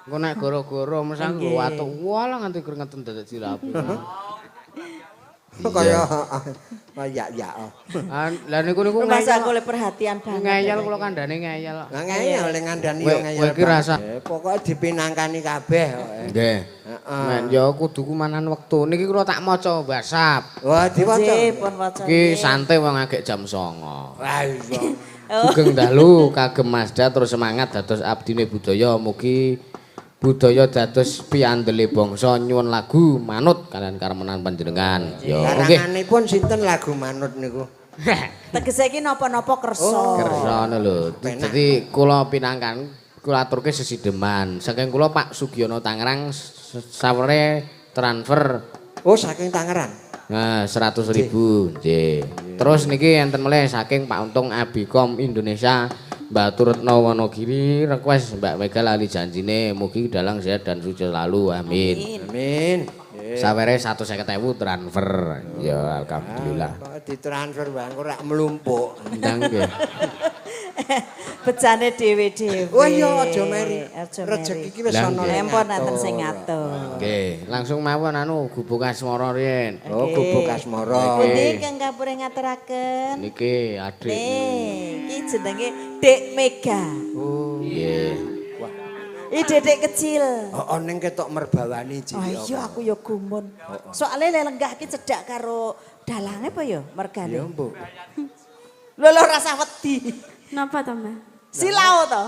Engko nek goro-goro mesang nggo watuk walah nganti keringetan dadak jirape. Kaya ya. Lah niku Masa aku oleh perhatian banget. ngeyel kula kandhane ngeyel. Lah ngeyel oleh ngandani yo ngeyel. Kowe iki rasa pokoke dipinangkani kabeh kok. nggih. Heeh. Ya kudu kumanan wektu. Niki kula tak maca WhatsApp. Wah, diwaca. Nggih, pun waca. Iki santai wong agek jam 09.00. Wah, iya. Sugeng dalu kagem Mazda terus semangat dados abdine budaya mugi budaya dados piandele bangsa nyuwun lagu manut kalian karmenan panjenengan. Yo nggih. Karanganipun sinten lagu manut niku? Tegese iki napa-napa kersa. Kersa lho. Dadi kula pinangkan kula aturke sesideman. Saking kula Pak Sugiono Tangerang sawere transfer. Oh, saking Tangerang. Nah, 100.000 nggih. Terus niki enten melih saking Pak Untung Abikom Indonesia Mbak Retno Wonogiri request Mbak Mega lali janjine mugi dalang sehat dan sukses selalu amin. Amin. Sawere 150.000 transfer. Ya alhamdulillah. Ditransfer wae engko rak mlumpuk. Ndang nggih. Bejane dhewe-dhewe. Oh iya aja meri. Aja Rezeki iki meri. wis ana. Nempon nanten sing ngatur. Nggih, langsung mawon anu gubuk asmara riyen. Oh, gubuk asmara. Pundi kang kapure ngaturaken? Niki adik. Iki jenenge Dek Mega. Oh, Nggih. Dedek kecil. Oh, ning ketok merbawani Oh iya aku ya gumun. Soale lenggah iki cedhak karo dalange apa ya mergane? Ya, Mbok. Lho rasa wedi. Napa to, Mbak? Silau to.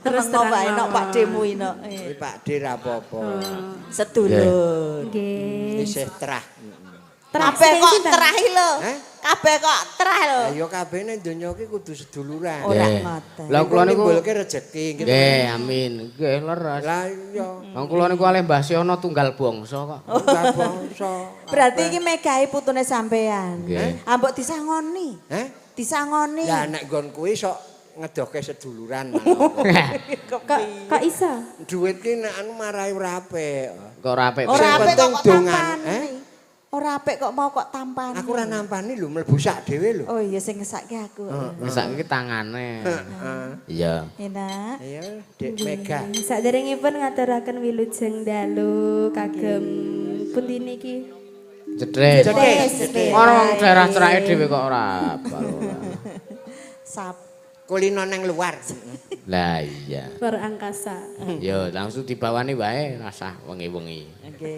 Terus Terus wae terang nok mawon. Pak Demu ino. Kuwi Pak D ra apa-apa. Sedulur. Nggih. Isih terah. Kabeh kok terah lho. Heh? Kabeh kok terah lho. Ayo kabeh ning donya iki kudu seduluran. Ora Nggih. ngoten. Lah kula niku nimbulke rezeki gitu. nggih amin. Nggih leres. Lah iya. Wong kula niku alih Mbah Siono tunggal bangsa kok. Ora bangsa. Berarti iki megahi putune sampean. Nggih. Ambok disangoni. Heh? Disangoni. Ya nek nggon kuwi sok ngedoke seduluran. Kok iso? Duit ki nek anu marai ora apik. Kok ora apik. Ora Sing apik penting kok dongan, tampani. Ora apik kok mau kok tampani. Aku ora nampani lho mlebu sak dhewe lho. Oh iya sing ngesake aku. Ngesak iki tangane. Iya. Enak. Ayo, Dek Mega. Saderengipun ngaturaken wilujeng dalu kagem pundi niki? Cedhek. Cedhek. Ora wong daerah cerake dhewe kok ora apal. Sap. Kulino nang luar. Lah iya. Per angkasa. Yo langsung dibawani wae rasah wengi-wengi. Oke.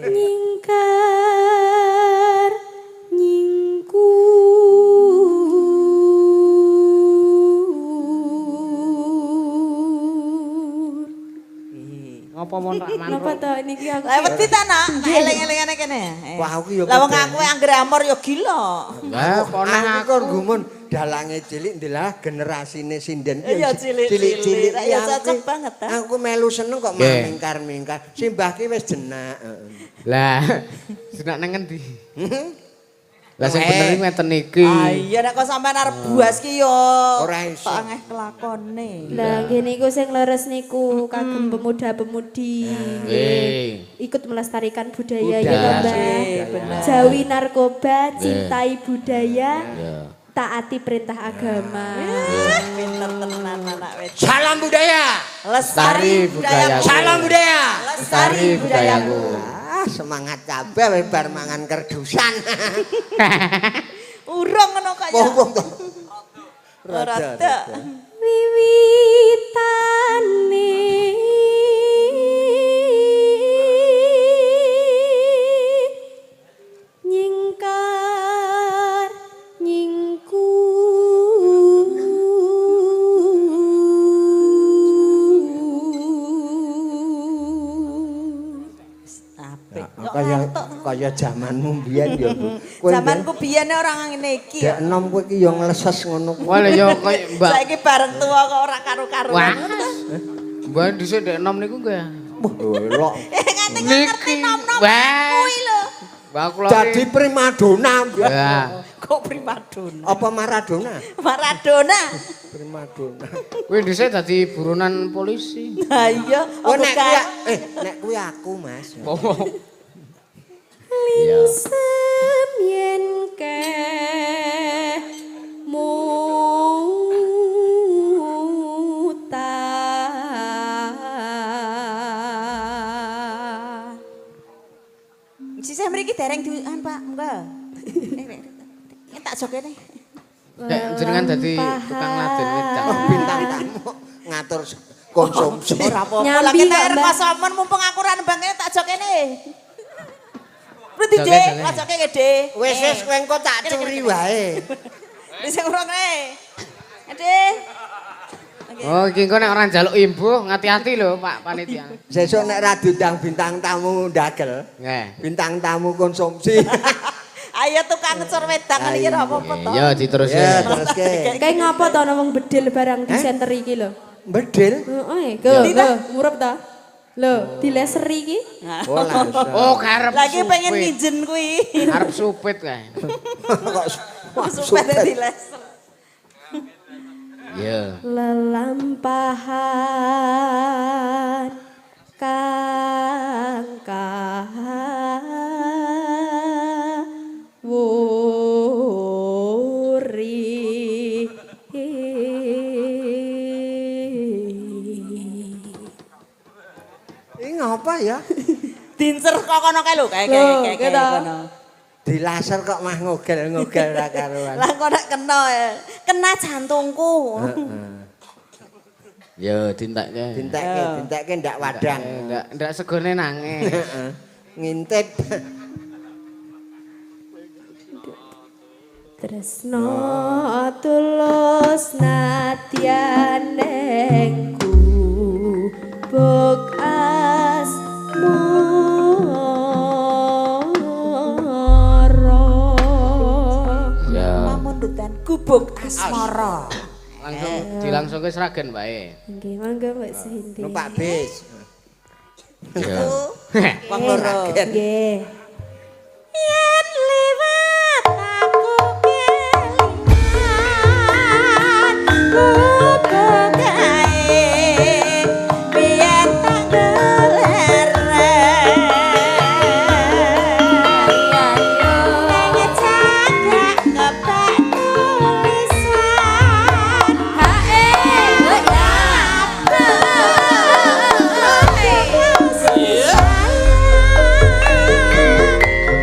Nyingkar nyingkur. Ngopo mon tak Napa to niki aku? Lah wedi ta nak? Eling-elingane kene. Wah, aku ya Lah wong keden. aku anggere amor ya gila. Lah poneh Aku kok gumun dalange cilik ndelah generasine sinden Iya, cilik-cilik. Ya, cocok banget, ta? Aku melu seneng kok Nggih. mingkar-mingkar. Simbah ki wis jenak. Lah senak nang endi? Lah sing bener iki ngeten iki. Ah iya nek kok sampean arep buas ki yo Ora iso. kok angeh kelakone. Lah nggih niku sing leres niku kagem pemuda-pemudi. Nggih. Ikut melestarikan budaya Budaya. ya to, Mbak. bener. Jauhi narkoba, cintai budaya, Ya. taati perintah agama. Pinter tenan anak wedok. Salam budaya. Lestari budaya. Salam budaya. Lestari budayaku. Semangat kabeh bar mangan kerdusan. Urung ngono kok ya. Wong to. Rada. Wiwitane nyingkar nyingkur. Apik. Kaya jamanmu mbiyen ya, Bu. Kowe Zamanku biyen orang ngene iki. Dek enom kowe iki ya ngleses ngono. Wah lha yo koyo Mbak. Saiki bareng tua kok ora karo-karuan. Wah. Mbak dhisik ndek enom niku nggih. Elok. Nganti ngerti nom-nom Wah. kuwi lho. Mbak kula Dadi primadona. Ya. Kok primadona? Apa Maradona? Maradona. Primadona. Kuwi dhisik dadi buronan polisi. Nah iya, Oh nek kuwi bukan. nek kuwi aku, Mas. Iya. Semyen keh mutar Saya mriki dereng dian Pak, enggak. Tak jok kene. Nek jenengan dadi tukang laden wedang. Bintang tamu ngatur konsumsi. Ora apa-apa. Nyambi Lah kita kok, arep Mbak. pasomen mumpung aku ra nembang kene tak jok kene. Berarti Joke, Dik, joke. tak jok kene Dik. Wis kowe engko tak curi wae. Wis sing urungne. Dik. Oh, iki engko nek ora njaluk imbuh, ngati-ati lho Pak Panitia. Sesuk nek ra diundang bintang tamu ndagel. Nggih. Bintang tamu konsumsi. Ayo tukang ngecor wedang ngene iki ora apa-apa to. Ya diteruske. Ya teruske. Kayak ngapa to ana wong bedil barang di center iki lho. Bedil. Heeh, go, murup ta. Lho, di laser iki. Oh langsung. Oh, karep. Lagi pengen supit. minjen kuwi. Arep supit kae. Kok Supaya di laser. Ya. Lelampahan kang kawuri Ini ngapa ya? Dincer kok kono kae lho, kayak Loh, kayak gitu. kono. Di laser kok mah ngogel-ngogel ra karuan. Lah kok nek kena ya. Kena jantungku. Ya dintekke. Dintekke ndak wadang. Ndak segone nange. Heeh. Ngintip. Tresno tulus nadyan nengku buk asmara. Ya. Pamundutan gubuk asmara. Langsung seragen bae. Nggih, mangga Mbak Sinti. Numpak bis. Ya. Wong loro. Nggih. Yen liwat aku kelingan gubuk kae biyen tak gelereng nang cagak kebak tulisan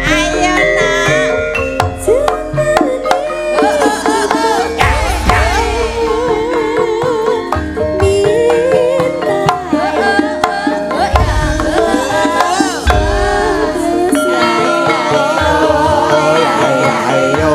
ayo nak Ayo.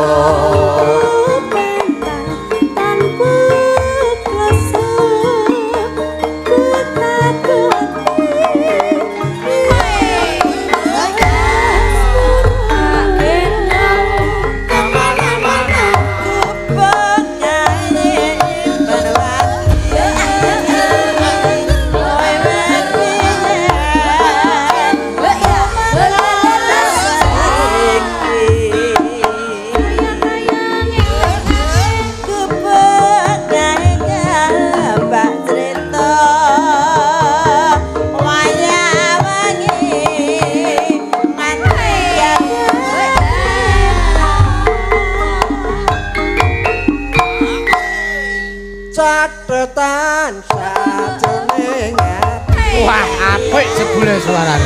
Catetan sajroning ati Wah, apik jebule suarane.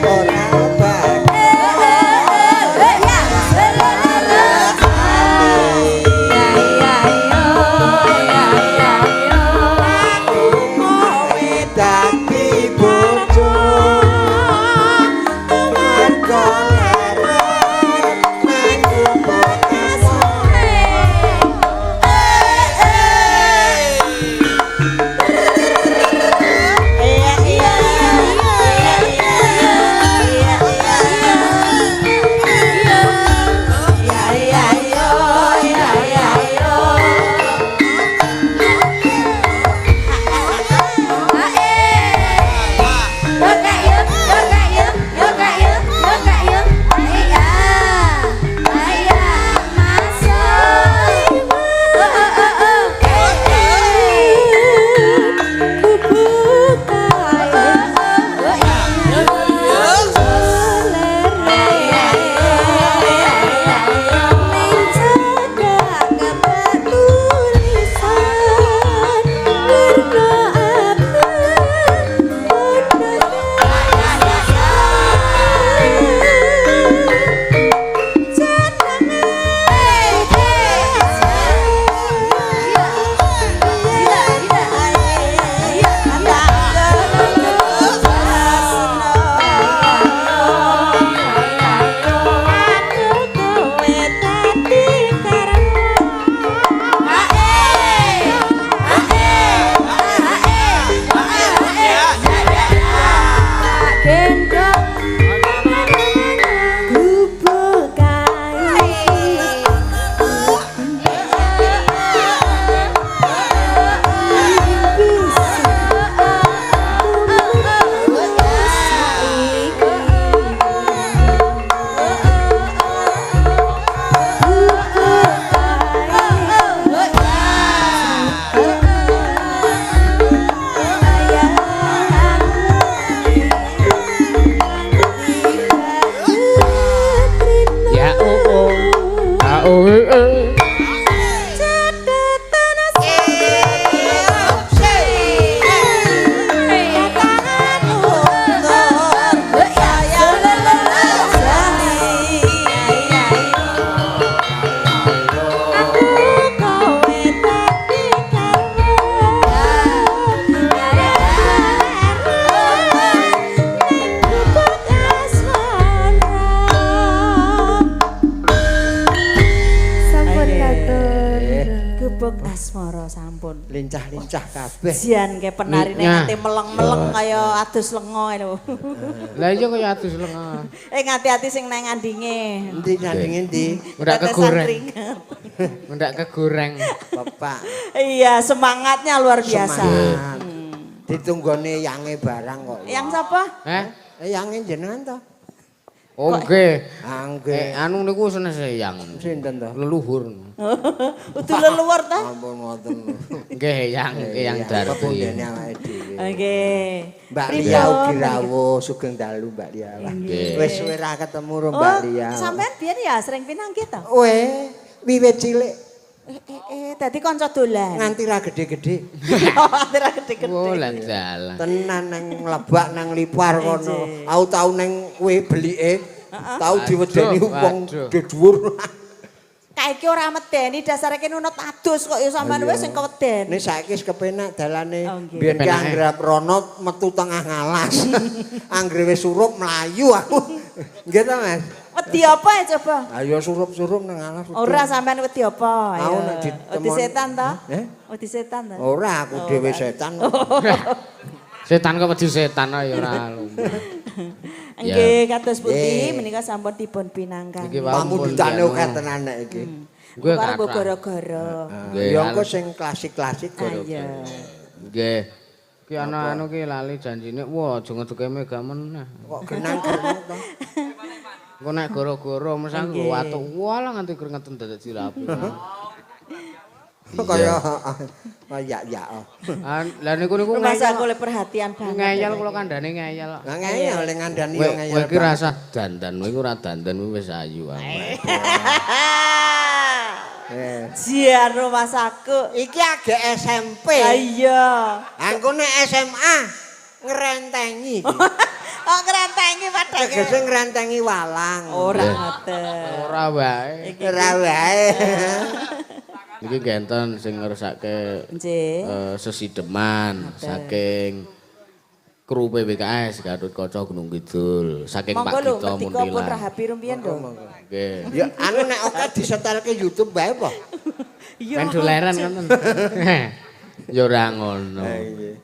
ora bak kowe dadi bojo mergo leren nang gubuk Gubuk asmara sampun. Lincah-lincah kabeh. Jian ke penarine nganti meleng-meleng kaya adus lenga lho. Lah iya kaya adus lenga. Ngati-ati sing nang ngandinge. Endi nyandinge ndi? Ndak kegoreng. Ndak kegoreng. Bapak. Iya, semangatnya luar biasa. Semangat. Ditunggone yange barang kok. Yang siapa? Yange jenengan to? Oh nggih. Nggih. Anu niku senes yang Sinten to? leluhur. Udah leluhur ta? Ampun ngoten. Nggih yang Darti. Pepundene awake dhewe. Nggih. Mbak Lia ugi rawuh sugeng dalu Mbak Lia. Wis suwe ra ketemu ro Mbak Lia. Sampean biyen ya sering pinang gitu. Wiwit cilik Dadi kanca dolan. nganti ra gede-gede. Nganti ra gede-gede. Oh lah dalan. Tenan nang Lebak nang Lipar kono. Aku tau nang kowe belike. Tau diwedeni wong dhuwur. Kae iki ora medeni dasare kene nunut adus kok ya sampean wis sing keweden. Nek saiki wis kepenak dalane. nggih. Biyen ki anggere ronot metu tengah ngalas. Anggere wis surup mlayu aku. Nggih ta, Mas? Wedi apa ya coba? Ayo surup-surup nang ngalas. Ora sampean wedi apa? Aku Ayo. nek Wedi setan ta? Wedi setan ta? Ora, aku dhewe setan. Setan kok wedi setan ya ora lumrah. Nggih, kados pundi menika sampun dipun pinangkan. Iki wae Pamudutane akeh tenan nek iki. Gue Karo kata. gara-gara. Ya engko sing klasik-klasik gara. Iya. Nggih. Ki ana anu ki lali janjine. Wah, aja ngedeke mega meneh. Kok genang-genang to? Engko nek gara-gara mesang watu walah nganti keringetan dadak dilapi. Kaya ya. Lah niku Mas ngeyel. aku le perhatian banget. Ngeyel kula kandhane ngeyel. Lah ngeyel le ngandani yo Kowe ngeyel. iki rasa dandan, kowe iku ora dandan kowe wis ayu wae. Jiar Mas aku. Iki agek SMP. Iya. Angko nek SMA ngrentengi. Oh ngrentengi padake. Tegese ngrentengi walang. Ora ngoten. Ora wae. Ora wae. Iki genten sing ngersake Nggih. sesideman saking kru PWKS Gatotkaca Gunung Kidul saking Pak Monggo lho, Gito merdeka pun Muntilan. rahapi rumiyin lho. Nggih. Ya anu nek oke disetelke YouTube bae apa? Men doleran ngoten. Ya ora ngono.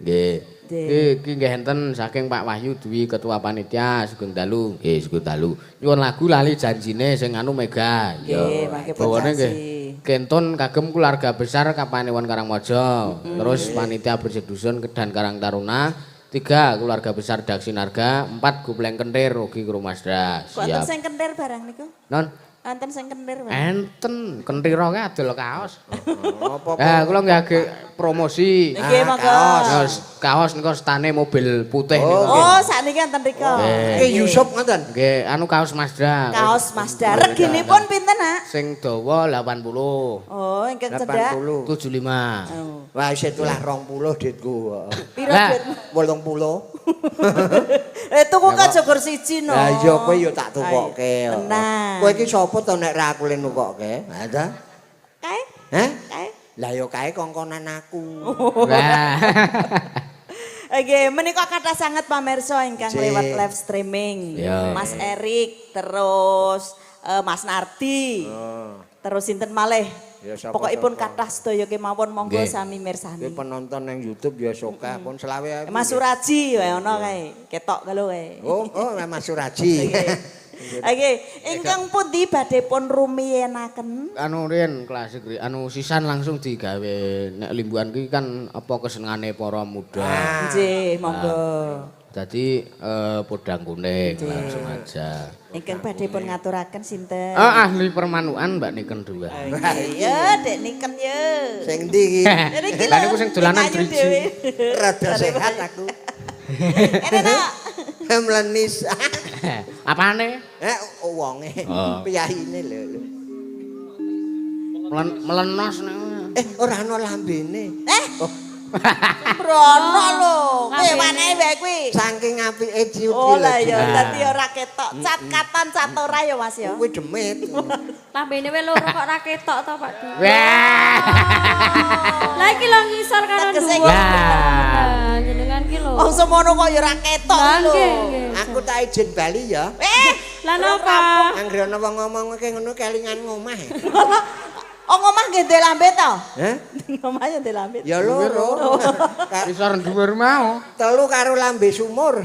Nggih. Iki nggih enten saking Pak Wahyu Dwi Ketua Panitia Sugeng Dalu. Nggih, Sugeng Dalu. Nyuwun lagu lali janjine sing anu mega. Nggih, mangke bawane nggih. pun Kenton kagem keluarga besar Kapanewon Karangmojo. Terus panitia bersih dusun Kedan Karang Taruna. 3 keluarga besar Daksinarga. 4 Gupleng Kentir ugi Krumasda. Wonten Siap. sing kentir barang niku? Non, Wonten sing kentir barang. enten kentira ki adol kaos. Apa? Kula nggih promosi. Nggih, monggo. Kaos niku stane mobil putih niku. Oh, sakniki wonten rika. Yusuf ngoten. Nggih, anu kaos Mazda. Kaos Mazda. Reginipun pinten, Nak? Sing dawa 80. Oh, ingkang cedak. 80. 75. Oh. Wah, isih tulah 20 ditku. Piro Lah. duit? 80. Tuku ka Jogor siji no. Lah iya kowe yo tak tukokke. Tenang. Kowe iki sapa to nek ra aku le nukokke? Ha ta? Kae? Heh? Kae? Lah yo kae kongkonan aku. Lah. Oke, menika kathah sanget pamirsa ingkang Cik. lewat live streaming. Ya. Mas Erik, terus Mas Nardi. Terus sinten malih? Ya, sapa-sapa. Pokokipun kathah sedaya kemawon monggo Nggih. sami Kowe mirsani. penonton nang YouTube ya sokah pun selawe. Mas Suraji wae ana kae. Ketok kalau kae. Oh, Mas Suraji. Oke, ingkang pundi badhe pun rumiyenaken? Anu riyen klasik anu sisan langsung digawe nek limbuan ki kan apa kesenengane para muda. Nggih, monggo. Dadi podang kuning langsung aja. Ingkang badhe pun ngaturaken sinten? Ahli permanukan Mbak Niken dua. Ya, Dek Niken ya. Sing ndi iki? Niki Lah niku sing dolanan ayu driji. dhewe. Rada sehat aku. Ini nak. Mlenis. Apane? Wonge. Oh. Piyahine lho. Melenos nek. Ora ana lambene. Sembrono lho. Kowe wanehe wae kuwi. Saking apike ciut Oh lah iki. ya, dadi ora ketok. Cat katan cat ora ya Mas ya. Kuwi demit. Lambene wis loro kok ora ketok to Pak Di. Wah. Lah iki lho ngisor karo Tegese dhuwur. Lah. Jenengan ki lho. Wong semono kok ya ora ketok Lah lho. nggih, nggih. Aku tak izin bali ya. Lah napa? Anggere ana wong ngomong kayak ngono kelingan ngomah. Oh ngomah nggih ndek lambe to? Hah? Ngomah ya ndek lambe. Ya loro. Isor dhuwur mau. Telu karo lambe sumur.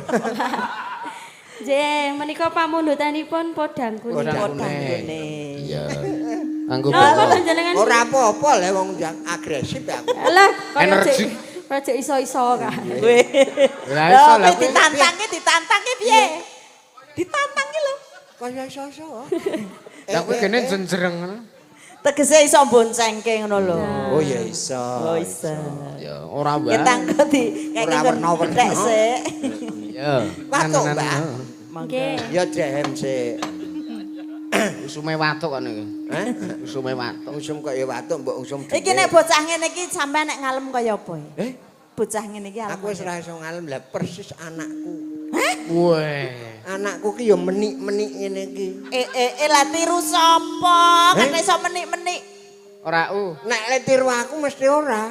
Nggih, menika pamundutanipun podang kuning. Podang Podang kuning. kuning. Iya. Anggo Napa bawa. jenengan? Ora apa-apa le wong yang agresif aku. Lah, kaya Energi. cek iso-iso kan. Lah iso lah. Lah ditantangke piye? Ditantangke lho. Kaya iso-iso. Lah kuwi gene jenjreng ngono. Tegese iso boncengke ngono lho. Oh ya iso. Oh iso. Ya ora wae. Ketangke di Ora werna-werna. tek sik. Ya. Watuk, Mbak. Nggih. Ya dem sik. Usume watuk kan iki. Hah? Usume watuk. Usum kok ya watuk mbok usum. Iki nek bocah ngene iki sampean nek ngalem kaya apa? Eh, Bocah ngene iki aku wis ora iso ngalem lah persis anakku. Weh. Anakku ki ya menik-menik ngene iki. Lah tiru sapa? Kan iso menik-menik. Ora Nek le tiru aku mesti ora.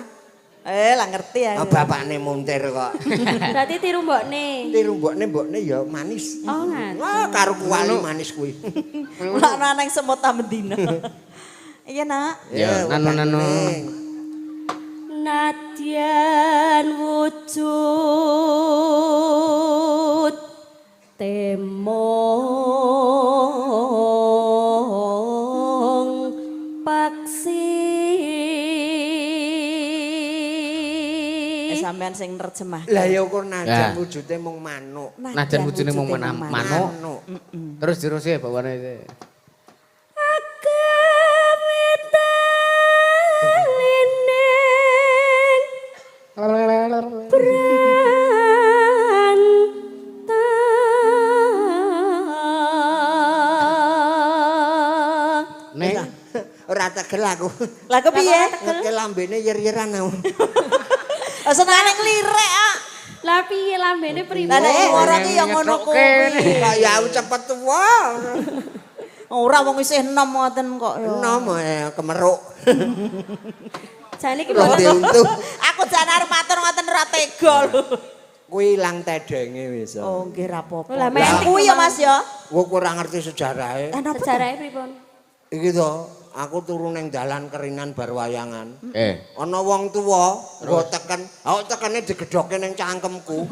Lah ngerti Ah, aku. bapakne muntir kok. Berarti tiru mbokne. Tiru mbokne ya manis. Oh, ngaten. Wah, karo kuali manis kuwi. Ora ana nang semut tambendina. Iya, Nak. Ya, nanu-nanu. Nadyan wujud temong paksi. Sampean sing nerjemah. Lah ya ukur Ya. najan wujude mung manuk. Najan wujune mung manuk. Manuk. Terus diruse bawane iki. Nek Ora tegel aku. Lah kepiye? Ngekke lambene yer-yeran aku. Senengane nglirek ah. Lah piye lambene priwe? Lah nek ora ki ya ngono kuwi. Ya aku cepet tuwa. Ora wong isih enom ngoten kok ya. Enom kemeruk. Jane iki Rada mboten untung. Aku jan arep matur ngoten ora tega lho. Kuwi ilang tedenge wis. Oh nggih ra apa-apa. Lah, Lah metik kuwi ya Mas ya. Wong ora ngerti sejarahe. sejarahe pripun? Iki to, aku turu ning dalan keringan bar wayangan. Ana Ana wong tuwa, nggo teken, aku tekene digedhoke ning cangkemku.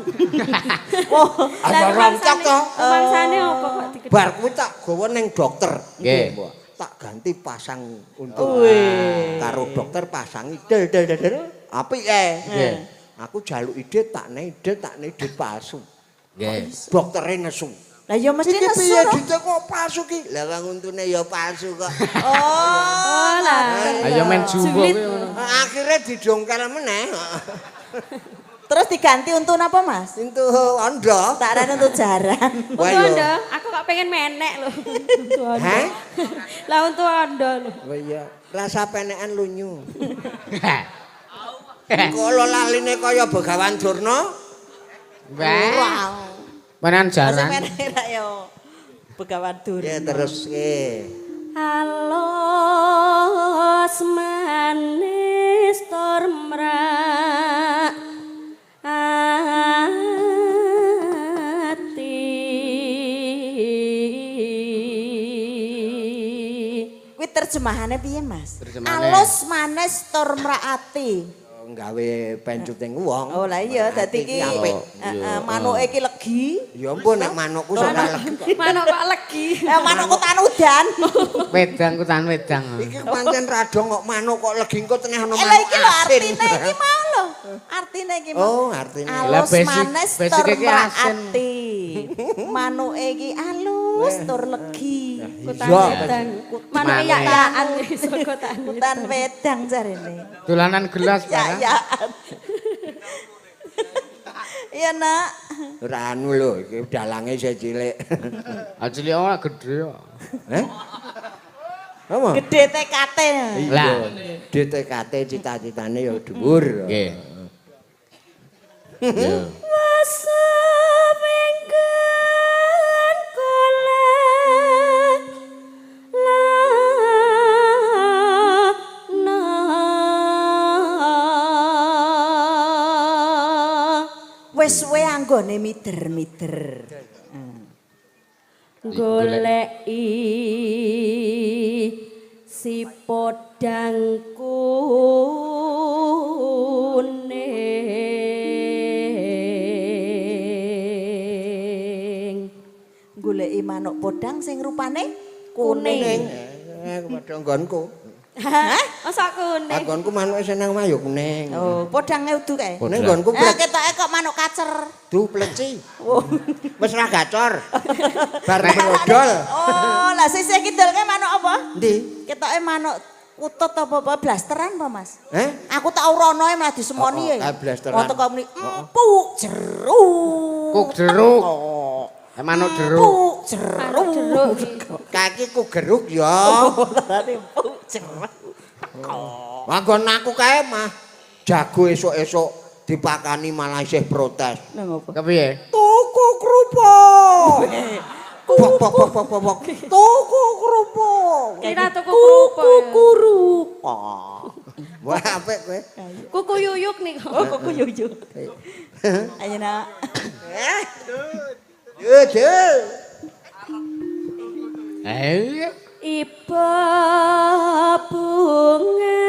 Oh, Apa rontok to? Mangsane apa kok digedhe? Bar kuwi tak gawa ning dokter. Nggih. Tak ganti pasang untuk karo dokter pasangi del. Apik Nggih. Aku jaluk ide tak ide palsu. Nggih. Doktere nesu. lah ya mesti Iki nesu. piye lho. dite kok palsu ki? Lah wong untune ya palsu kok. Oh, lah. Ayo men jumbo kuwi ngono. Akhire didongkel meneh. terus diganti untuk apa Mas? Itu ondo. Tak arane untuk jaran. Untuk Wah, iya. Anda, aku kok pengen menek lho. Untuk Anda. Hah? Lah untuk Anda lho. Oh iya, rasa penekan lunyu. Kalo laline kaya Begawan Durna. Wah. Menan Sing jaran. meneh ra ya Begawan Dur. Ya terus Alos manis tormra ati. Kuwi terjemahane piye Mas? Terjemahane. Alus manis tur mraati. nggawe pencuting wong. Oh lah iya dadi Iki ki apik. manuke ki legi. Ya ampun nek manukku sok legi. Manuk kok legi. Manukku tanudan. Wedang kutan wedang. Iki pancen rado kok manuk kok legi engko teneh ana Lah manuk iki lho asin. artine iki mau lho. Artine iki mau. Oh, artine. Lah, Alus basic- manis basic tur iki asin. mraati. Manuke iki alus tur legi. Kutan Iya. wedang. Manuk Manuk. yak-yakan iso kutan. Kutan wedang jarene. Dolanan gelas Ya barang. ya. Iya nak. Ora anu lho, iki dalange isih cilik. Ajli ora gedhe kok. Heh? Apa? Gede TKT. Iya. DTKT cita-citane ya dhuwur. Nggih. Yo. Masa mengken golek lana Wis suwe anggone mider-mider. goleki si podang kuning. Goleki manuk podang sing rupane kuning. Kepada nggonku. Hah? Masa kuning? Nggonku manuk seneng mah ya kuning. Oh, podange udu kae. Ning nggonku Ketoke kok manuk kacer. du pleci. Wis ra gacor. Bar brodol. Oh, lah sing kidul ke manuk apa? Ndi? Ketoke manuk utut apa blasteran apa, Mas? Aku tak urono malah disemoni ya. Blasteran. Wong teko muni empuk jeruk. Kuk jeruk. Manuk jeruk. Empuk jeruk. Kaki ku geruk ya. Berarti empuk jeruk. Manggon aku kae mah jago esuk-esuk dipakani malah isih protes. Nang apa? Kepiye? Tuku kerupuk. Pok. Tuku kerupuk. Kira tuku kerupuk. Wah, apik kowe. Kuku yuyuk nih. Oh, kok yuyuk. Ayo nak. Yo. Iba bunga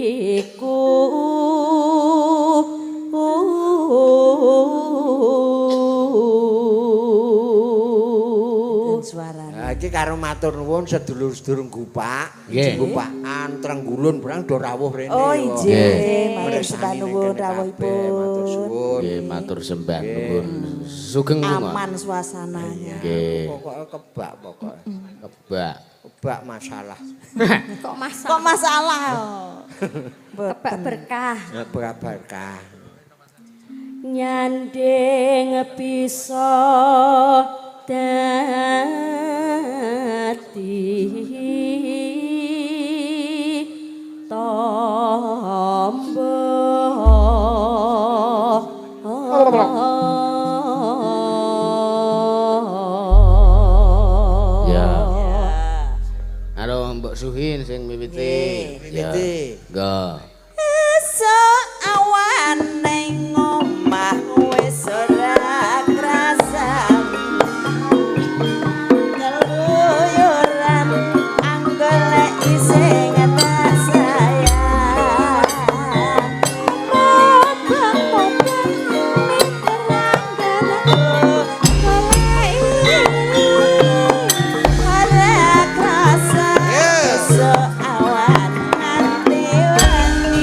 ngatiku Nah, iki karo matur nuwun sedulur-sedulur Gupak. Nggih. Gupakan Trenggulun barang do rawuh rene. Oh, yo. injih. Matur Mirsani sembah nuwun kene kabeh, rawuhipun. Matur suwun. Nggih, matur sembah nuwun. Sugeng lunga. Aman suasananya. Nggih. Pokoke kebak pokoke. Kebak. Kebak masalah. Kok masak? Kok masalah? Kebak berkah. Berkah. Nyanding bisa dadi Ya. Karo Mbok Suhin sing miwiti. Miwiti. Nggo. Esuk awan ning omah wis ora krasa. Keluyuran anggoleki sing tak sayang. Mobang-mobang miterang ora krasa. Esuk awan nganti wengi.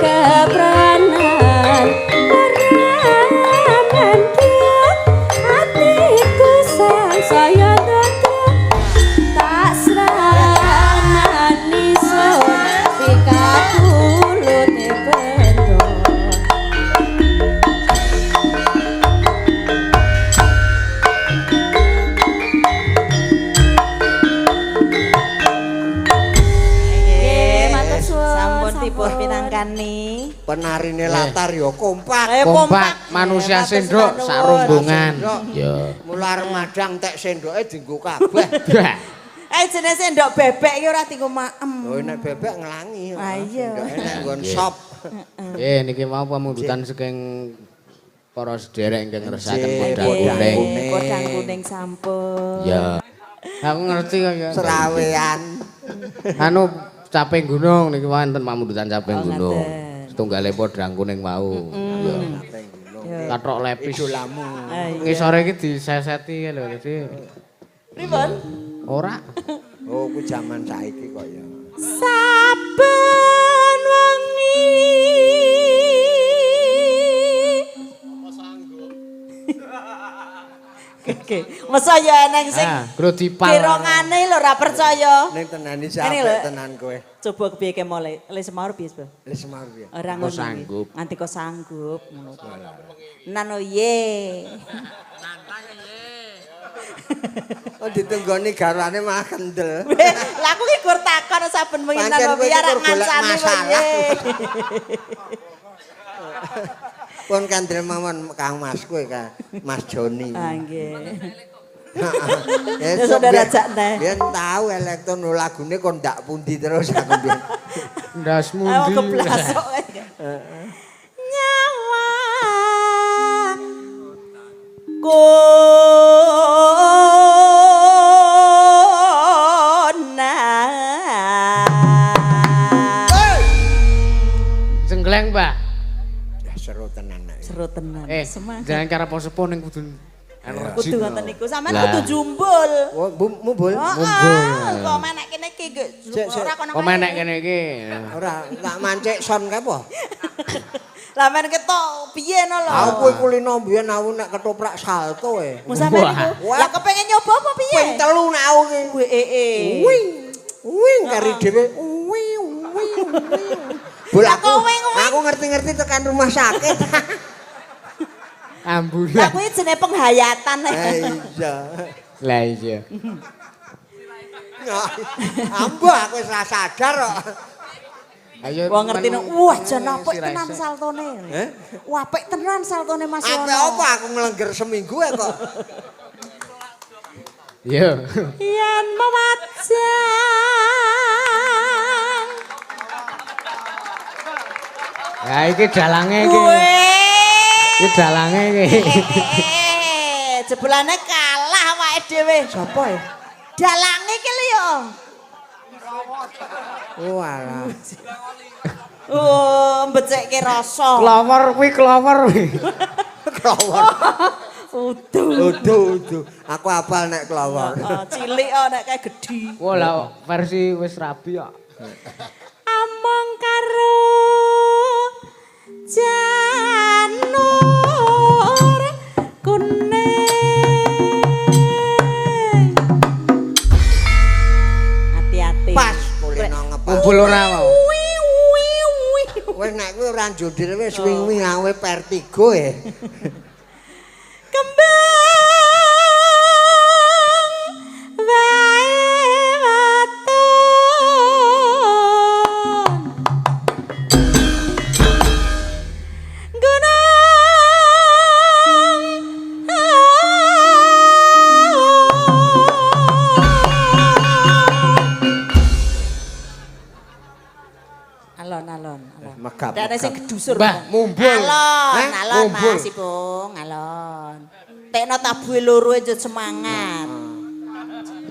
kepranan ora mandek atiku sangsaya dadek tak sranani sun pikatulute bendo Sampun dipun pinangkani. Penarine latar ya kompak. Kompak manusia sendok sak rombongan. Ya. Mular madang tek sendoke dienggo kabeh. Jenenge sendok bebek iki ora dienggo maem. Oh nek bebek nglangi. Ah, iya. Sendoke nek nggon sop. Niki mau pamundutan saking para sederek ingkang ngresaken podang Nggih, kuning. Podang kuning sampun. Ya. Aku ngerti kok ya. Serawean. Anu caping gunung niki wonten pamundutan caping Oh, gunung. ngaten. Setunggale podang kuning wau. Ya. Kathok lepis Idolamu. ngisore iki diseseti lho dadi Pripun? ora. Oh kuwi jaman saiki kok ya. Saben wengi Masa ya eneng sing Grodipal. kirongane lho ora percaya. Ning tenani Ini lho. sampe tenan kowe. Coba kepiye ke mole? Le Semar piye, Bro? Wis semar piye? Ora Kok ngono. sanggup. Nganti kok sanggup ngono. Nano ye. Oh ditenggoni garwane malah kendel. Lah aku ki gur takon saben wengi Pancen nano kowe piye iki arek gur golek ngancani masalah. piye. Pun kandel mawon Kang Mas kowe ka Mas Joni. Ah nggih. Ya saudara Jakne. Biyen tau elektrono lagune kok ndak pundi terus aku biyen. Ndas Ayo mundi. keblasok. Nyawa Jenggleng, Mbak. Ya seru tenan. Seru tenan. Semangat. Jangan cara posepo ning kudu energi. Kudu ngoten niku. Sampeyan Lah. kudu jumbul. Oh, mumbul. Kok menek kene iki Sik, sik. ora kono. Kok menek kene iki. Ora tak mancik son kae apa? Lah men ketok piye no lho. Aku kuwi kulino biyen aku nek ketoprak salto Sampeyan niku. Wah. Lah kepengin nyoba apa piye? Ping telu nek aku ki. Wing. Wing kari dhewe. Wing. Bola Lah kowe ngomong. aku ngerti-ngerti tekan rumah sakit. Lah Ambulan. kuwi jenenge penghayatan. Iya. Lah iya. Ambo aku wis ra sadar kok. Ayo. Wong ngerti no. Wah, jan apik tenan saltone. Heh? Wah, apik tenan saltone Mas Apik Yono. apa aku nglengger seminggu kok. Yo. Yen memajang. Ya iki dalange iki. Iki dalange iki. Jebulane kalah awake dhewe. Sapa ya? Dalange iki lho ya. Walah. Oh, mbecekke rasa. Kelawar kuwi kelawar. Kelawar. Udu. Udu. Aku apal nek kelawar. Cilik nek kae gedhi. Wah lah versi wis rabi kok. Among karo janur kuning. Hati-hati. Pas kulino ngepas. Kumpul ora mau. Wis nek kowe ora njodhir wis wingi awe vertigo ya. Kembang wae watun gunung alon. Megap. Dene sing gedusur. Mbah, mumbul. Alon Mumbul. Mas Ipung, alon. Tekno tabuhe loro njut semangat.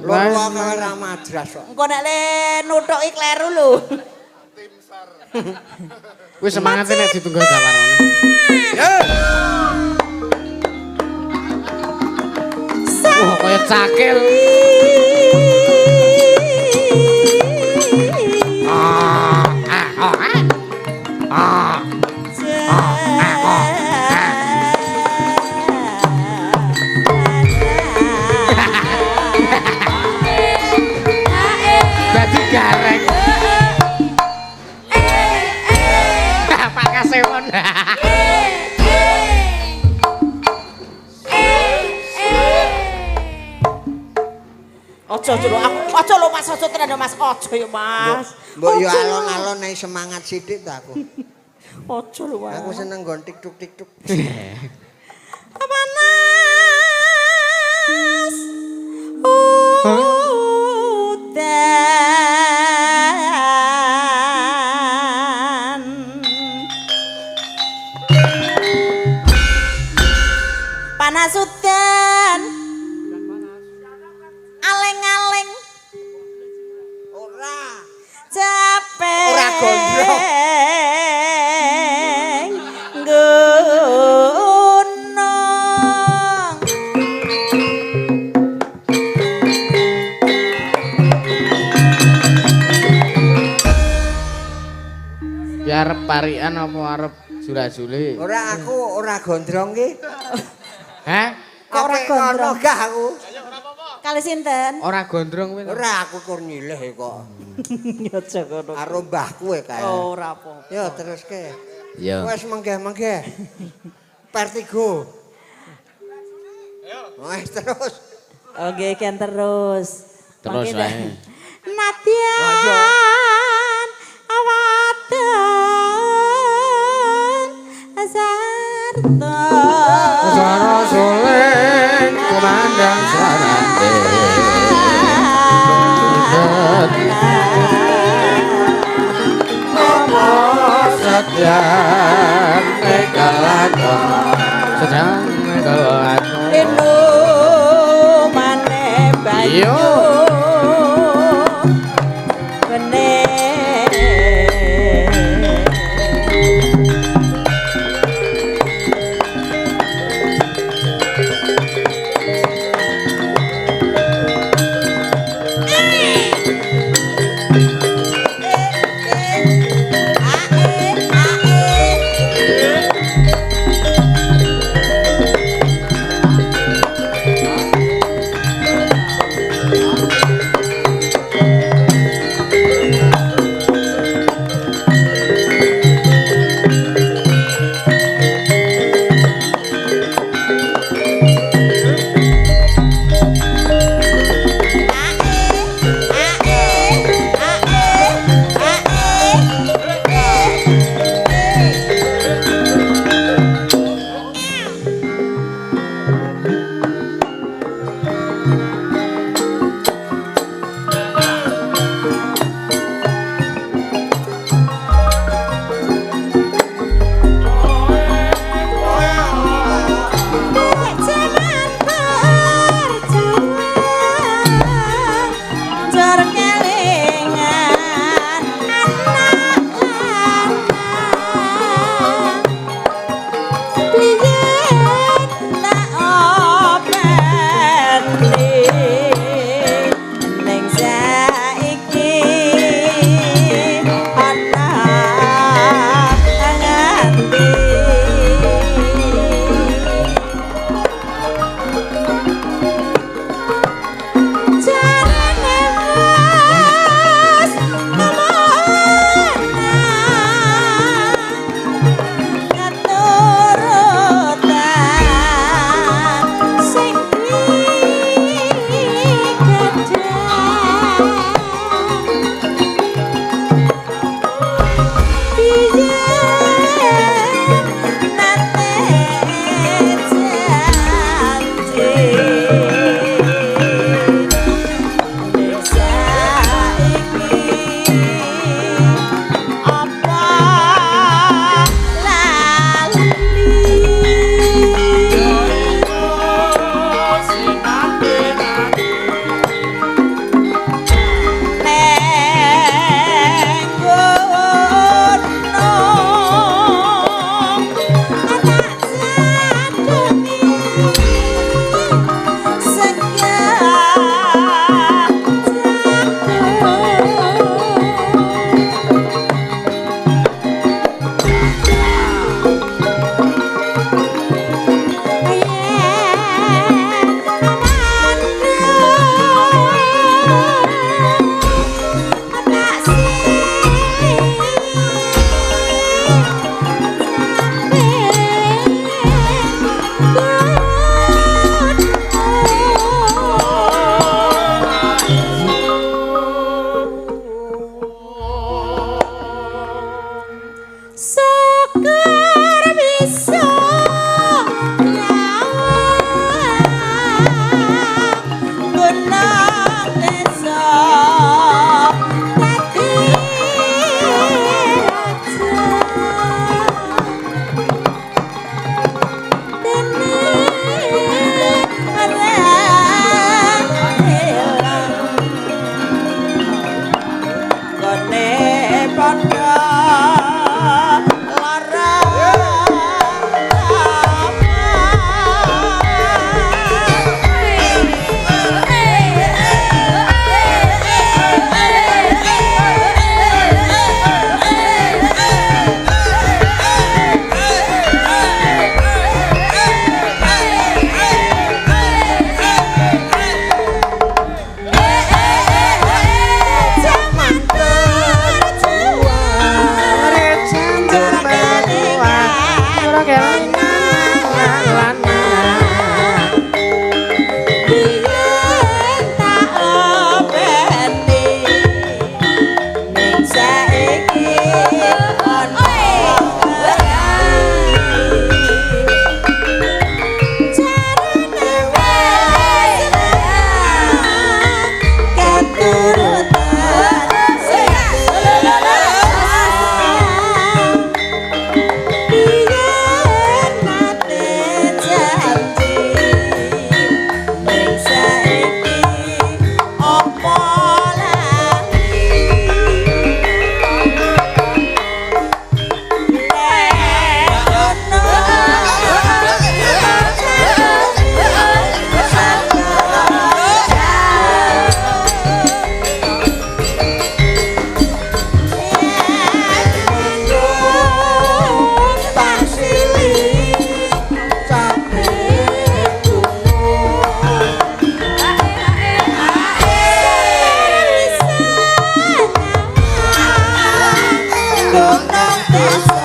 Loro kok ora madras kok. Engko nek le nuthuki kleru lho. Wis semangate nek ditunggal gawarane. Wah, kaya cakil. Ah. ada Mas ojo ya Mas. Mbok yo alon-alon nang semangat sithik ta aku. Ojo lho Mas. Aku seneng nggon tik-tuk. Panas. Udan. Panas udan. Aleng-aleng. Ora. Capek. Ora gondrong. Gunung. Ya arep parikan apa arep jula-juli? Ora aku ora gondrong ki. Hah? Kok ora gondrong? Gak aku. Kali sinten? Ora gondrong kowe. Ora aku kur nyilih kok. Ya aja ngono. Karo mbahku kae. Ora apa. Yo teruske. Yo. Wes menggeh. Vertigo. Wes terus. Oke, kan terus. Terus Mangke, wae. Nadian awadan azarta. Suara suling kumandang sarante. Sedang megalakon sedang megalakon Inu maneh banyu bener. gunung desa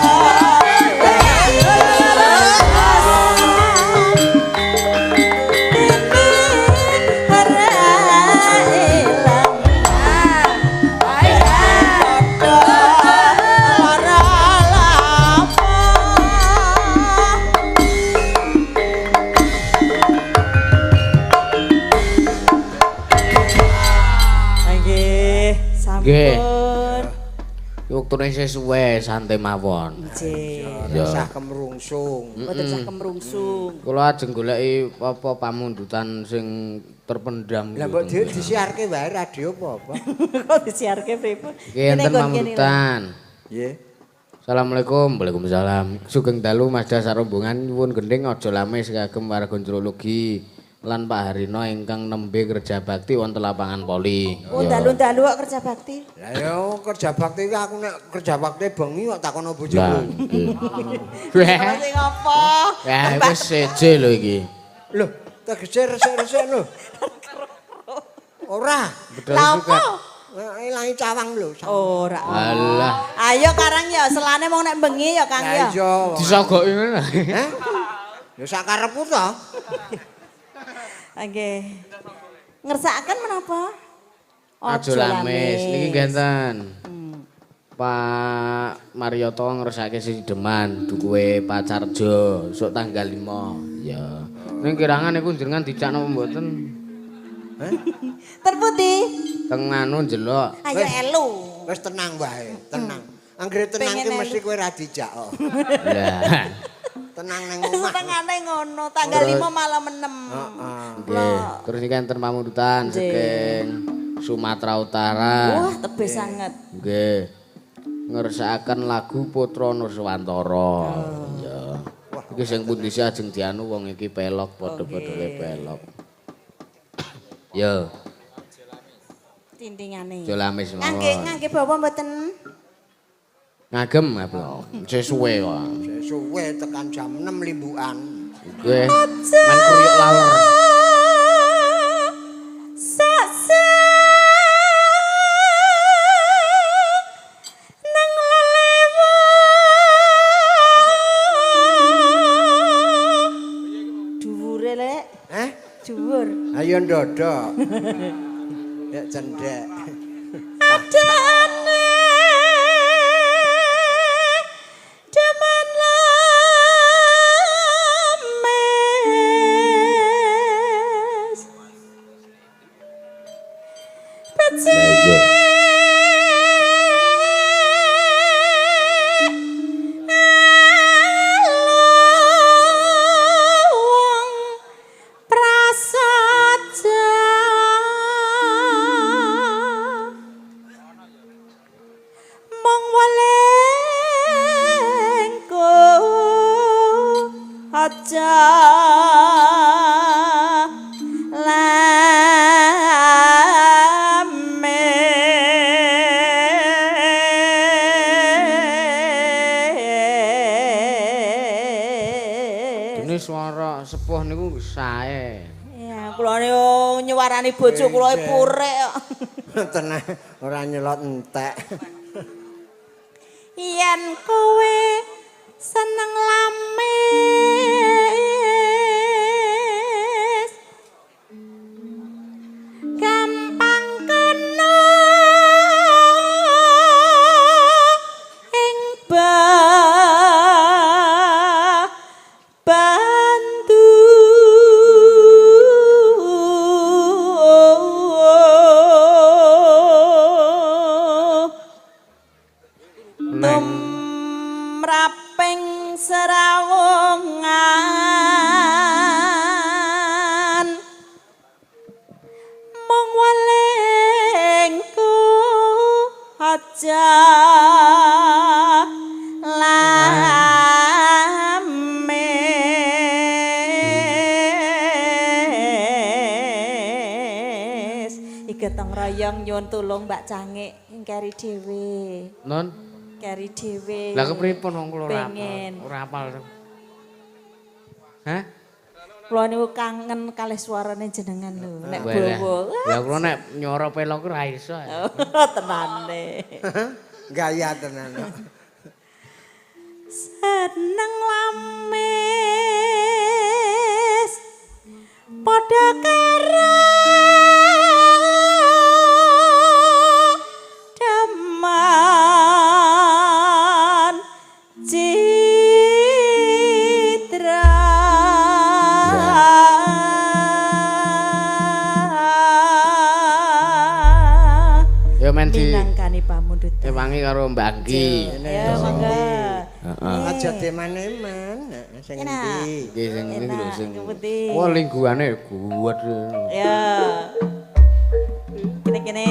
Nggih. Wektune isih suwe santai mawon. Nggih. Ya. Usah kemrungsung. Mboten usah kemrungsung. Kula ajeng goleki apa pamundutan sing terpendam. Lah mbok dhewe disiarke wae radio apa? Kok disiarke pripun? Nggih enten pamundutan. Nggih. Assalamualaikum. Waalaikumsalam. Sugeng dalu Mas Dasar rombongan nyuwun gending aja lames kagem warga Jrologi lan Pak Harino ingkang nembe kerja bakti wonten lapangan poli. Oh, dalu-dalu kok kerja bakti. Lah yo kerja bakti iki aku nek kerja bakti bengi kok takono Lah bojoku. nggih. Sing apa? Ya wis seje lho iki. Lho, tegese resik-resik lho. Ora. Bedol Lah suka. apa? Ilangi cawang lho. Ora. Alah, Ayo karang ya, selane mau nek bengi ya Kang ya. Lah iya. disogoki ngono. Hah? Ya sakarepku to. Nggih. Ngersakaken menapa? Aja lames. Niki ngenten. Pak Marioto ngersake Sideman dukuhe Pacarjo sok tanggal 5. Ya. Ning kirangan niku jenengan dicak napa mboten? Terputi. Teng anu njelok. Ayo elu. Wis tenang wae, tenang. Anggere tenang ki Pengen mesti kowe ra dijak kok. Lah. Tenang nang omah. Setengahne ngono, tanggal 5 malam 6. Heeh. Nggih. Terus iki enten pamundutan saking Sumatera Utara. Wah, tebih sangat. Nggih. Ngersakaken lagu Putra Nuswantara. Ya. Iki sing pundi sih ajeng dianu wong iki pelok padha-padha pelok. Ya. Tintingane. Jolamis mawon. Ngangge bawa mboten? Ngagem apa? Sesuwe kok. Suwe tekan jam 6 limbukan. Nggih. Men kruyuk lawer. Saksa nang lelewo. Dhuwure lek, Hah? dhuwur. Ayo ndodok. Ya cendek. Adane demen lames. Pece Lah iya. wong prasaja mong walengku aja lames. Dene swara sepuh niku sae. Ya, kula niku nyuwarani bojo kula purek kok. Tenang, ora nyelot entek. Yen kowe seneng lames gampang kena ing bantu Neng tumraping serawungan mong walengku aja lames iki tong royong nyuwun tulung Mbak Cangik ngkari dhewe. non. Kari dhewe. Lah kepripun wong kula ora Pengen. apal. Ora apal. Hah? Kula niku kangen kalih suarane jenengan lho. Nek Walah. bowo. Lah kula nek nyoro pelok ora iso. Tenane. Gaya tenan. seneng lamis padha karo deman citra ya men di minangkani pamundhut wangi karo Mbak Anggi ya monggo aja teman-teman sing endi nggih sing iki lho sing putih. wah lingguane kuat Ya. Kene-kene.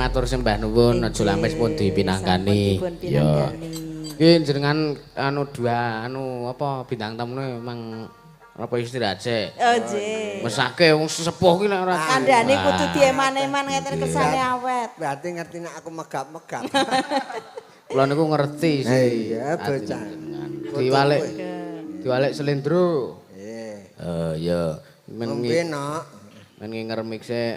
matur sembah nuwun aja lampes pun dipinangkani. Ya. Iki jenengan anu dua anu apa bintang tamune emang apa istirahat sik. Oh nggih. Mesake wong sesepuh ki nek ora. Kandhane kudu dieman-eman ngeten kersane awet. Berarti ngerti nek aku megap-megap. Kula niku ngerti sih. Iya, bocah. Diwalik. Diwalik selendro. Nggih. Ya. Men men ngermikse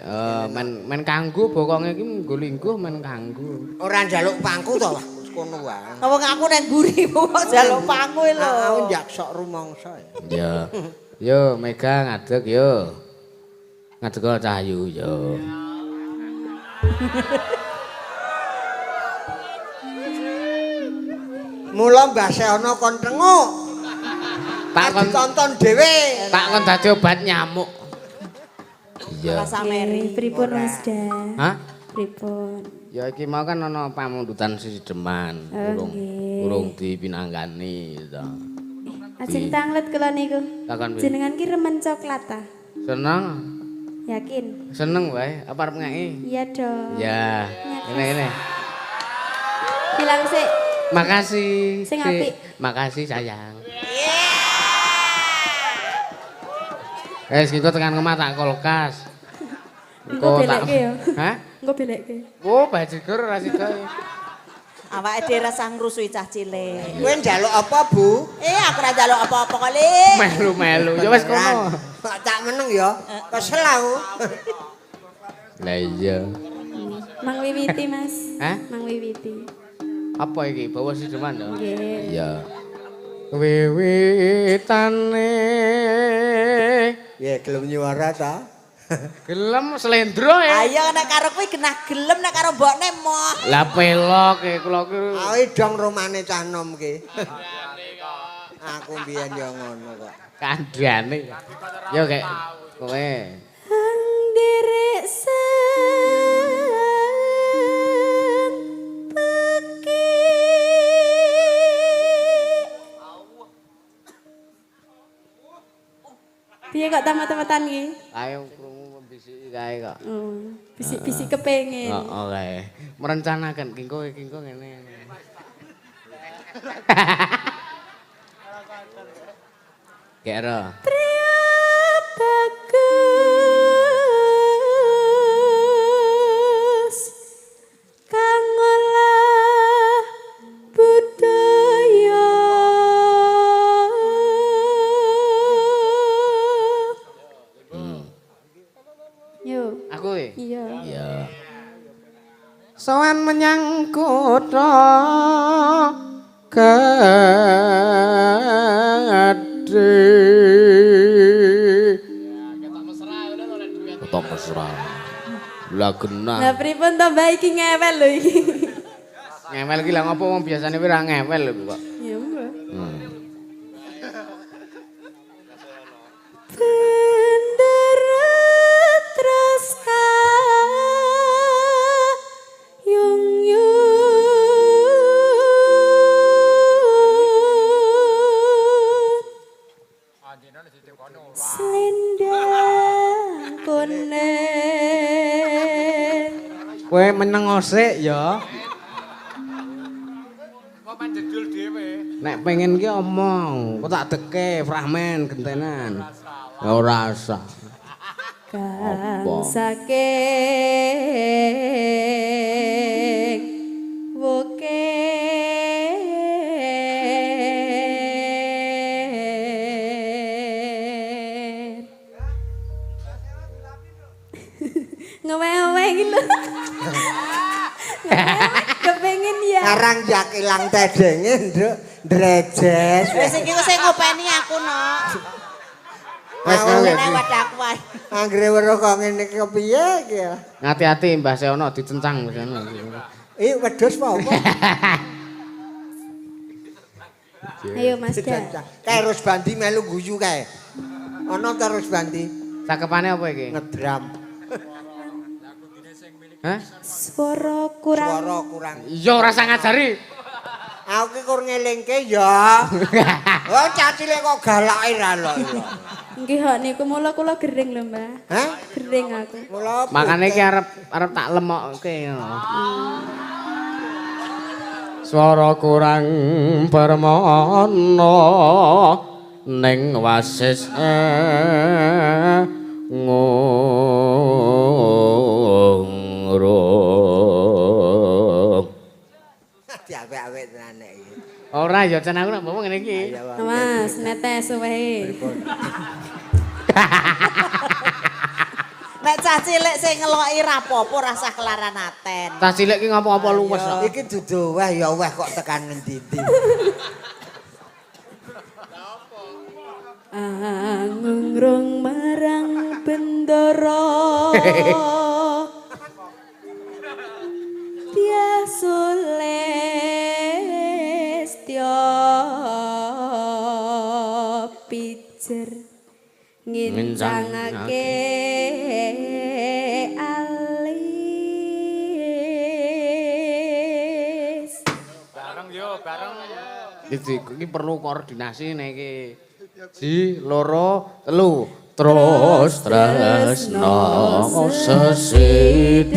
men kanggo bokonge iki nggo lingguh men kanggo. Ora njaluk pangku to, wis kono wae. Wong aku nang mburi kok njaluk pangku lho. Aku njak sok rumangsa. Ya. Yo Mega ngadeg yo. Ngadeg Cahayu yo. Mula mbase ana kon tenguk. Tak kon tonton dhewe. Tak kon dadi obat nyamuk. Iya. Pripun Mas Da? Hah? Pripun? Ya iki mau kan ana pamundutan Sideman, urung dipinanggani to. Ajeng tanglet kula niku. Jenengan ki remen coklat ta? Seneng. Yakin? Seneng wae, apa arep ngeki? Iya dong. Ya. Ini. Bilang sik. Makasih. Sing apik. Makasih sayang. Kita tekan ngomah tak kulkas. Engko belekke ya. Hah? Engko belekke. Oh, bajigur ora sida. Awake dhewe rasa ngrusui cah cilik. Kowe njaluk apa, Bu? Aku ora njaluk apa-apa kok, Le. Melu-melu. Ya wis kono. Tak meneng ya. Kesel aku. Lah iya. Mang wiwiti, Mas. Hah? Mang wiwiti. Apa iki? Bawa Sideman to? Nggih. Iya. Wiwitane Ya gelem nyuara ta? gelem slendro ya. Ayo nek karo kuwi genah gelem nek karo mbokne moh. Lah pelok kula ki. Awi dong romane cah nom ki. Aku mbiyen ya ngono kok. Kandhane. Yo kek kowe. Nderek piye kok tamat-tamatan iki? Ayo krungu mbisiki kae kok. Bisik-bisik kepengin. Heeh kae. Merencanakan kingko ngene. Kira. Pria bagus kang olah budaya. Yo. Aku e? Iya. Iya. Sowan menyang kutha gedhe. Kutha mesra. Lah genah. Lah pripun to Mbak iki ngewel lho iki. Ngewel ki lah ngopo wong biasane ora ngewel lho kok. Ya mbak. Bendera Traska yung yung Kowe meneng osik ya. Kok panjedul dhewe. Nek pengen ki omong, kok tak deke fragmen gentenan. Ya ora usah. Kang saking woker ngewe-ngewe iki lho. Kepengen ya. Karang jak ilang tedenge, Nduk. Drejes. Wis iki sing ngopeni aku, Nok. Lewat aku wae. Anggere weruh kok ngene iki kepiye iki ya? Hati-hati Mbah Seono dicencang Mbah Seono. Wedhus apa? Ayo Mas Da. Kae Rusbandi melu guyu kae. Ana ta Rusbandi? Cakepane apa iki? Ngedram. Hah? Swara kurang. Swara kurang. Iya ora usah ngajari. Aku ki kur ngelingke ya. Oh cacile kok galake ra lho. Nggih kok niku mula kula gering lho, Mbah. Hah? Gering aku. Mula Makane iki arep tak lemokke. Swara kurang permana ning wasis ngurung. diawek-awek tenan iki. Ora ya jan aku nek ngomong ngene iki. Mas, netes wae. Nek cah cilik sing ngeloki rapopo rasa kelaran aten. Cah cilik ki ngapa-apa luwes kok. Iki dudu weh ya weh kok tekan ngendi-endi. Angungrung marang bendoro Tiasulestyo pijer ngincangake alis. Bareng yo, bareng. Iki perlu koordinasi nek iki. Si loro telu terus tresno sesideman.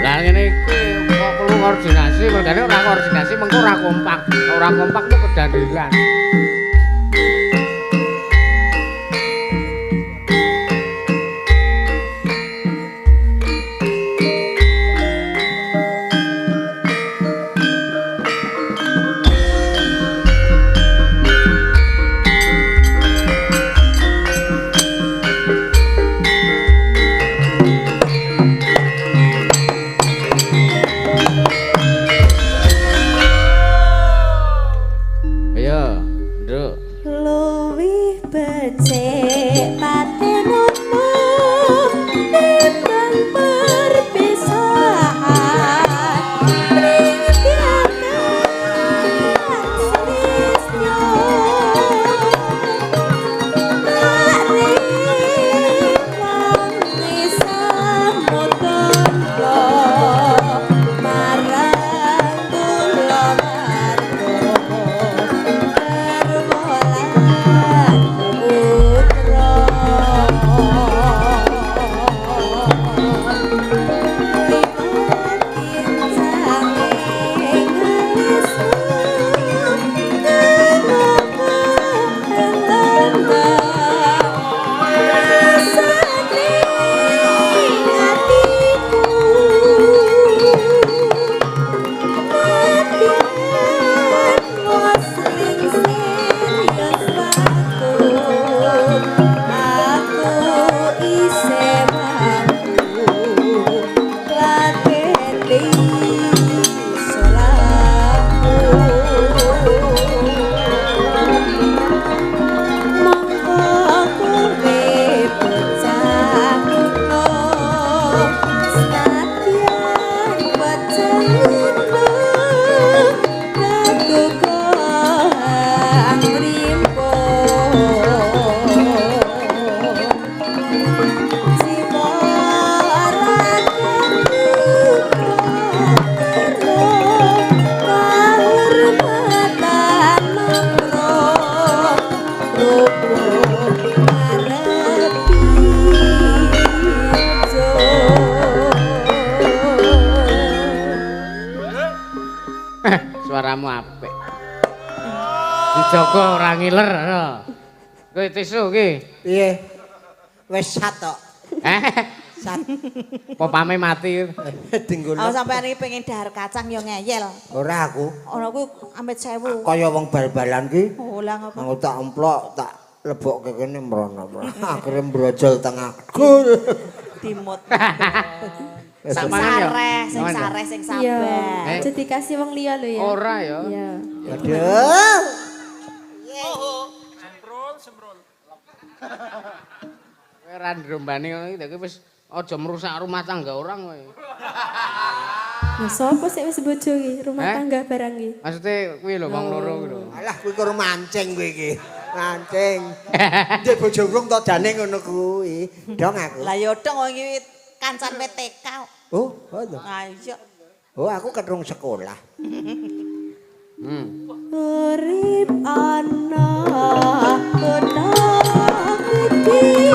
Lah ngene iki kok perlu koordinasi, mergane ora koordinasi mengko ora kompak. Ora kompak tuh kedandilan. suaramu apik. Dijogo ora ngiler. Kowe tisu iki. Piye? Wis sat tok. Sat. Popame mati. Dinggolo. Aku sampean iki pengen dahar kacang yo ngeyel. Ora aku. Ana kuwi amit 1000. Kaya wong bal-balan ki. Oh, lah ngapa? Aku tak emplok, tak lebokke kene mrono. Akhire mbrojol tengah gul. Dimut. Sing sareh sing sabar. Iya, aja dikasih wong liya lho ya. Ora ya. Iya. Aduh. Semprol. Kowe ra ndrombani ngono iki dadi wis aja merusak rumah tangga orang kowe. Nah, sapa sik wis bojo iki, rumah tangga barang iki. Maksude kuwi lho wong loro kuwi lho. Alah kuwi karo mancing kowe iki. Mancing. Ndek bojo urung to jane ngono kuwi. Dong aku. Lah yo dong wong iki kancan PTK. Oh, ngono. Ah iya. Oh, aku ketrung sekolah. Urip ana kota iki.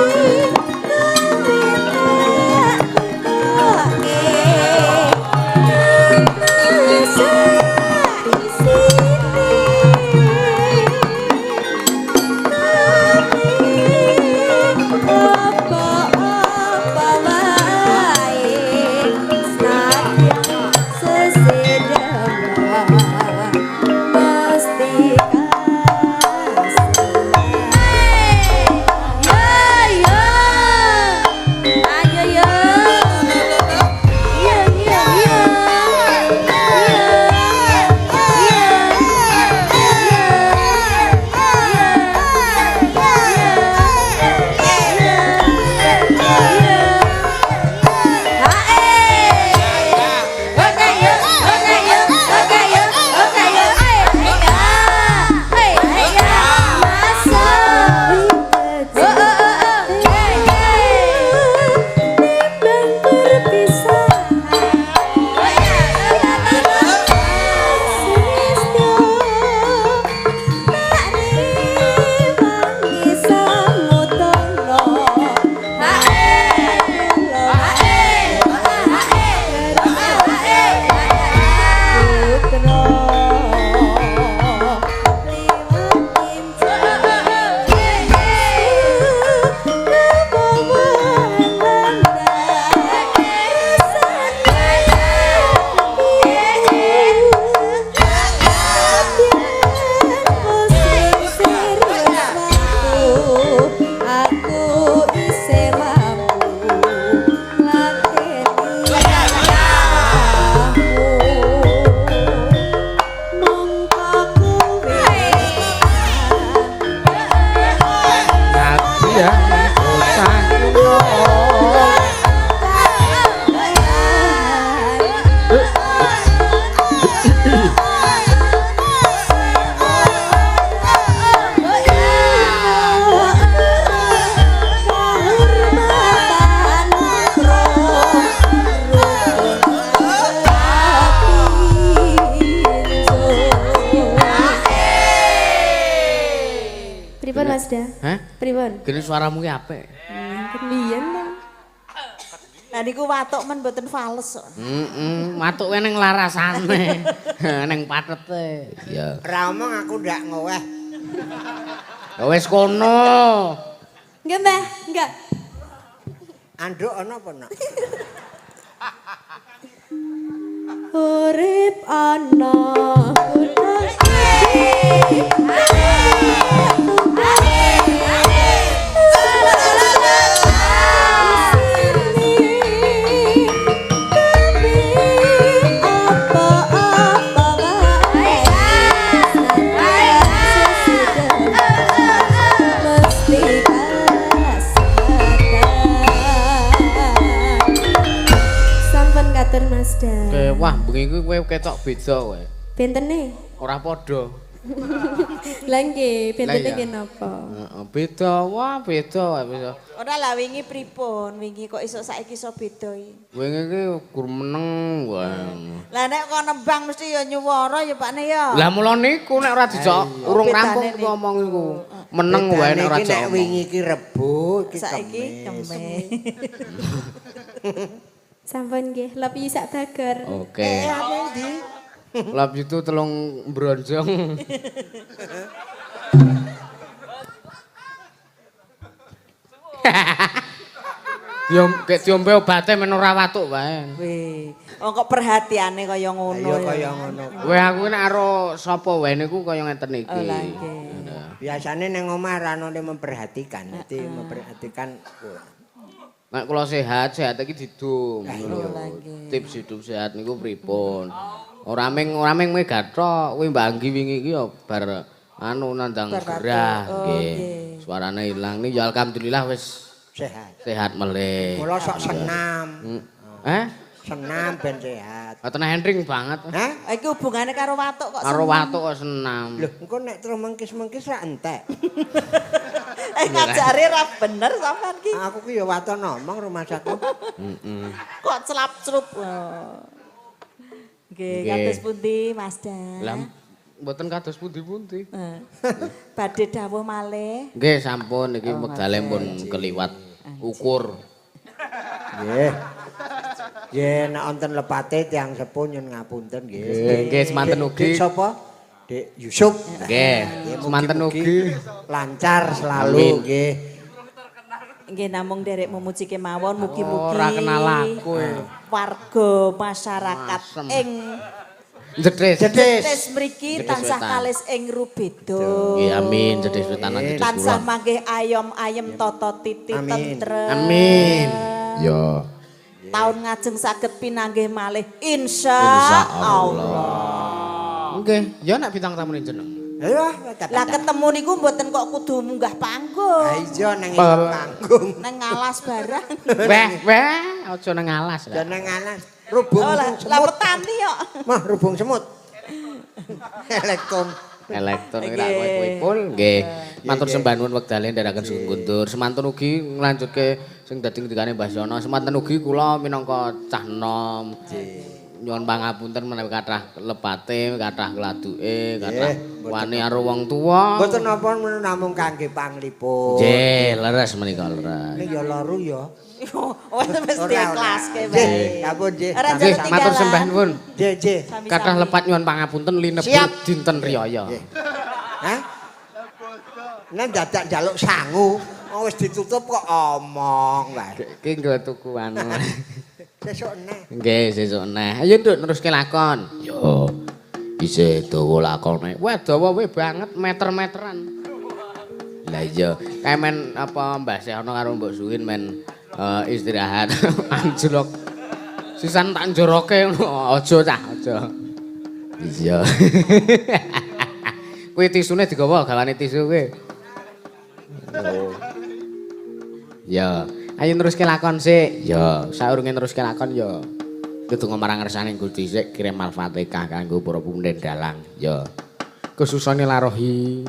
Gene suaramu ki apik. Kebiyen lah. Lah niku watuk men mboten fales kok. Watuk ning larasane. Ning patete. Iya. Ora omong aku ndak ngoweh. Ya wis kono. Enggak, Mbah, enggak. Anduk ana apa, Nak? Urip ana wah, bengi kuwi kowe ketok beda kowe. Bentene? Ora padha. Lah nggih, bentene ki napa? Heeh, beda. Wah, beda wae. Ora lah wingi pripun? Wingi kok iso saiki iso beda iki. Wingi ki gur meneng wae. Lah nek kok nembang mesti ya nyuwara ya Pakne ya. Lah mula niku nek ora dijak urung rampung ngomong iku. Meneng wae nek ora dijak. Nek wingi ki Rebo, iki saiki Kemis. Sampun nggih, lepi sak bager. Oke. Apa ndi? Love you too telung bronjong. Diombe obate men ora watuk wae. Wih, kok perhatiane kaya ngono Ya kaya ngono. Kowe aku nek karo sapa wae niku kaya ngeten iki. Oh, lah nggih. Biasane ning omah ra ono memperhatikan, dadi memperhatikan. Nek kula sehat iki didum. Tips hidup sehat niku pripun? Ora ming gathok, kuwi Mbak Anggi wingi iki ya bar anu nandang gerah nggih. Suarane ilang nih ya alhamdulillah wis sehat meleh. Kula sok senam. Senam ben sehat. Mboten entring banget. Hah? Iki hubungane karo watuk kok. Karo watuk kok senam. Lho, engko nek terus mengkis-mengkis ra entek. Ngajare ra bener sampean ki. Aku ki ya waton ngomong rumah sakit. Kok celap-celup. Nggih, kados pundi Mas Dan? Lah mboten kados pundi-pundi. Badhe dawuh malih. Nggih, sampun iki wektale pun keliwat ukur. Nggih. Nggih, nek wonten lepate tiyang sepuh nyun ngapunten nggih. Nggih, semanten ugi. Dik sapa? Dik Yusuf. Nggih, semanten ugi lancar selalu nggih. Nggih namung derek memuji kemawon mugi-mugi. Ora kenal aku. Warga masyarakat ing Jedhes mriki tansah kalis ing rubeda. Nggih amin jedhes wetanan jedhes tansah manggih ayom-ayem tata titi tentrem. Amin. Ya. Taun ngajeng saged pinanggih malih insya Allah. Nggih, ya nek bintang tamune jeneng. Ayo, lah ketemu niku mboten kok kudu munggah panggung. Ha iya nang panggung. Nang ngalas barang. Weh, aja nang alas. Ya nang alas. Rubung semut. Lah petani kok. Mah rubung semut. Elektron ora kowe-kowe nggih. Matur sembah nuwun wektale ndherekaken Sugeng Guntur. Semantun ugi nglanjutke sing dadi ngendikane Mbah Yono. Semanten ugi kula minangka cah nom. Nyuwun pangapunten menawi kathah lepate, kathah gladuke, kathah wani karo wong tuwa. Mboten napa namung kangge panglipur. Nggih, leres menika leres. Nek ya laru ya. Wes mesti iklaske bae. Ampun nggih. Nggih, matur sembah nuwun. Nggih, nggih. Kathah lepat nyuwun pangapunten linebet dinten riyaya. Hah? Nek dadak njaluk sangu, wis ditutup kok omong wae. Iki nggo tuku anu. Sesuk neh. Nggih, sesuk neh. Ayo nduk neruske lakon. Yo. Isih dawa lakone. Wah, dawa we banget meter-meteran. Lah iya, kae men apa Mbah Sehono karo Mbok Suwin men istirahat anjlok. Sisan tak njoroke ngono. Aja cah, aja. Iya. Kuwi tisune digawa gawane tisu kuwi. Oh. Ya. Ayo neruske lakon sik. Ya, saurunge neruske lakon ya. Kedonga marang ngersane Gusti sik kirim Al-Fatihah kanggo para punden dalang. Ya. Kesusane larohi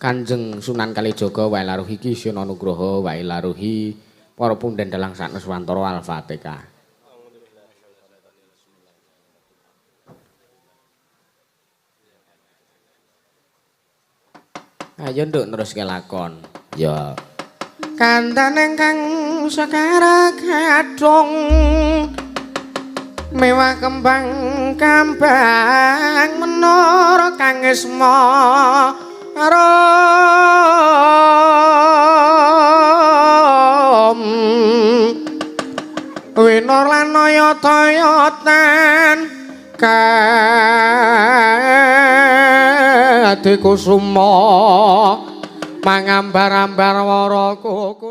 Kanjeng Sunan Kalijaga wae larohi Ki Sena Nugroho wae larohi para punden dalang sak Nuswantara Al-Fatihah. Ayo nduk neruske lakon. Ya. Kandan ingkang sakara kadung mewah kembang kambang menara kang esma rom winor lan toyotan kade kusuma mangambar-ambar wara koko